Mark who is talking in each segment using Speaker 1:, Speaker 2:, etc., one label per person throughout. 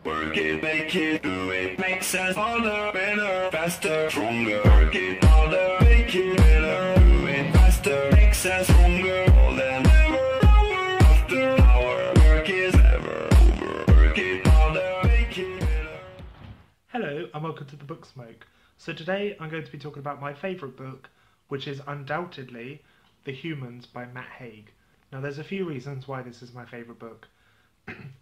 Speaker 1: Work it, make it, do it. Makes us harder, better, faster, stronger. Work it harder, make it better, do it faster. Makes us stronger, more than ever. Hour after hour, work is never over. Work it harder, make it better.
Speaker 2: Hello and welcome to the Book Smoke. So today I'm going to be talking about my favourite book, which is undoubtedly The Humans by Matt Haig. Now there's a few reasons why this is my favourite book.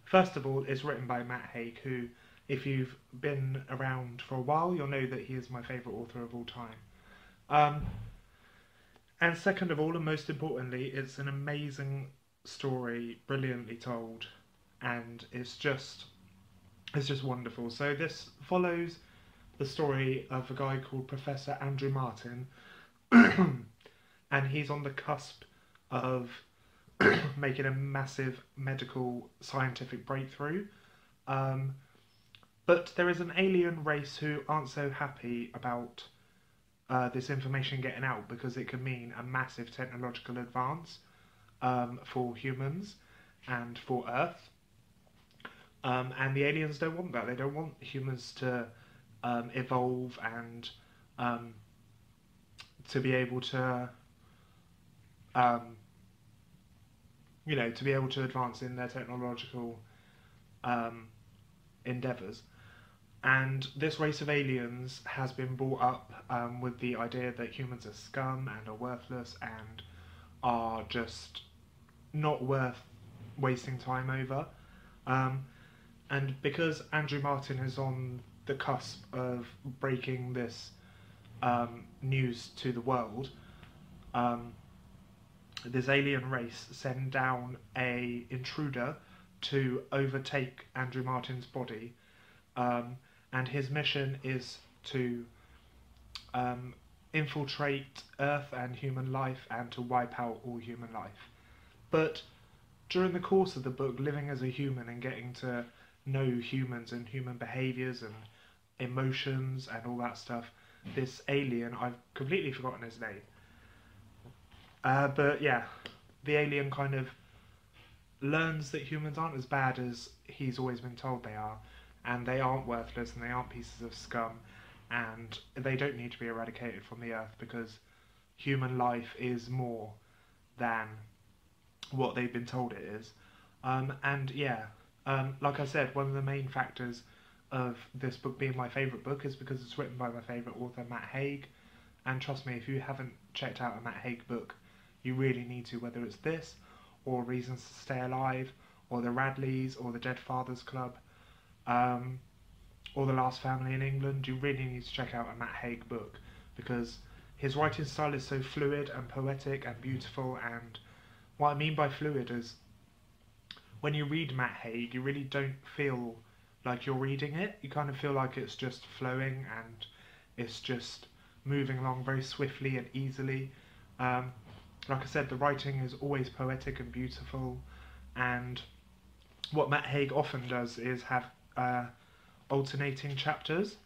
Speaker 2: First of all, it's written by Matt Haig, who, if you've been around for a while, you'll know that he is my favourite author of all time. And second of all, and most importantly, it's an amazing story, brilliantly told, and it's just wonderful. So this follows the story of a guy called Professor Andrew Martin, and he's on the cusp of making a massive medical scientific breakthrough. But there is an alien race who aren't so happy about this information getting out, because it can mean a massive technological advance for humans and for Earth. And the aliens don't want that. They don't want humans to evolve and to be able to to be able to advance in their technological endeavours. And this race of aliens has been brought up with the idea that humans are scum and are worthless and are just not worth wasting time over. And because Andrew Martin is on the cusp of breaking this news to the world, this alien race send down a intruder to overtake Andrew Martin's body, and his mission is to infiltrate Earth and human life and to wipe out all human life. But during the course of the book, living as a human and getting to know humans and human behaviours and emotions and all that stuff, this alien, I've completely forgotten his name, but yeah, the alien kind of learns that humans aren't as bad as he's always been told they are, and they aren't worthless and they aren't pieces of scum, and they don't need to be eradicated from the earth because human life is more than what they've been told it is. Like I said, one of the main factors of this book being my favourite book is because it's written by my favourite author, Matt Haig. And trust me, if you haven't checked out a Matt Haig book, you really need to, whether it's this, or Reasons to Stay Alive, or The Radleys, or The Dead Fathers Club, or The Last Family in England. You really need to check out a Matt Haig book, because his writing style is so fluid and poetic and beautiful. And what I mean by fluid is, when you read Matt Haig, you really don't feel like you're reading it. You kind of feel like it's just flowing and it's just moving along very swiftly and easily. Like I said, the writing is always poetic and beautiful, and what Matt Haig often does is have alternating chapters.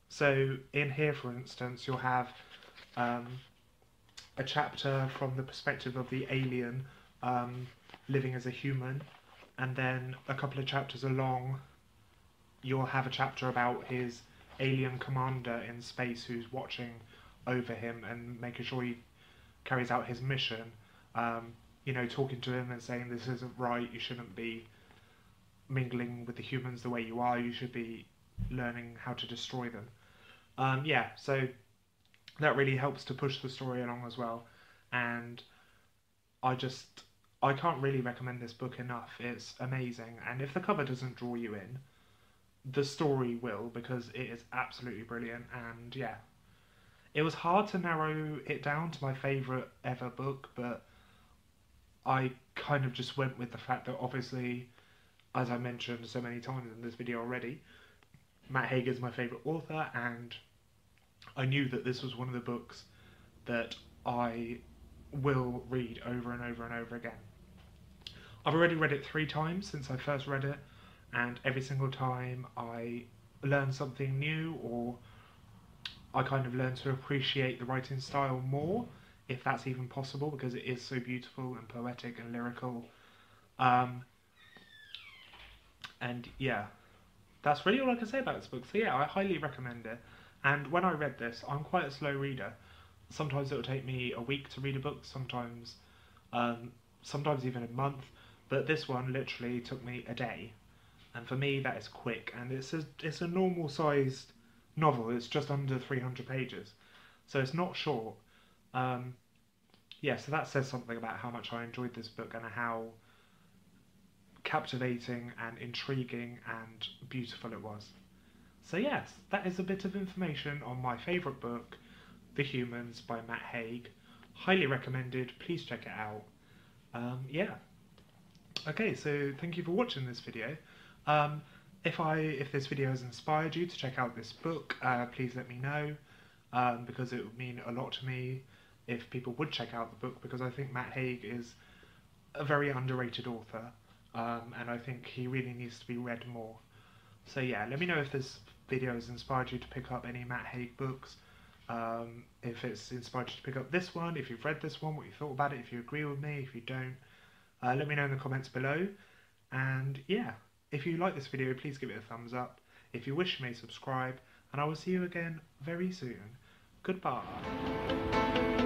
Speaker 2: So in here, for instance, you'll have a chapter from the perspective of the alien living as a human, and then a couple of chapters along you'll have a chapter about his alien commander in space who's watching over him and making sure he carries out his mission, talking to him and saying this isn't right, you shouldn't be mingling with the humans the way you are, you should be learning how to destroy them. So that really helps to push the story along as well, and I can't really recommend this book enough. It's amazing, and if the cover doesn't draw you in, the story will, because it is absolutely brilliant. And yeah, it was hard to narrow it down to my favourite ever book, but I kind of just went with the fact that, obviously, as I mentioned so many times in this video already, Matt Haig is my favourite author, and I knew that this was one of the books that I will read over and over and over again. I've already read it 3 times since I first read it, and every single time I learn something new, or I kind of learn to appreciate the writing style more, if that's even possible, because it is so beautiful and poetic and lyrical. And yeah, that's really all I can say about this book. So yeah, I highly recommend it. And when I read this, I'm quite a slow reader. Sometimes it'll take me a week to read a book, sometimes even a month. But this one literally took me a day. And for me, that is quick. And it's a normal sized novel. It's just under 300 pages. So it's not short. Yeah, so that says something about how much I enjoyed this book and how captivating and intriguing and beautiful it was. So yes, that is a bit of information on my favourite book, The Humans by Matt Haig. Highly recommended, please check it out. Yeah. Okay, so thank you for watching this video. If this video has inspired you to check out this book, please let me know, because it would mean a lot to me if people would check out the book, because I think Matt Haig is a very underrated author, and I think he really needs to be read more. So yeah, let me know if this video has inspired you to pick up any Matt Haig books, if it's inspired you to pick up this one, if you've read this one, what you thought about it, if you agree with me, if you don't, let me know in the comments below. And yeah, if you like this video, please give it a thumbs up. If you wish, you may subscribe, and I will see you again very soon. Goodbye.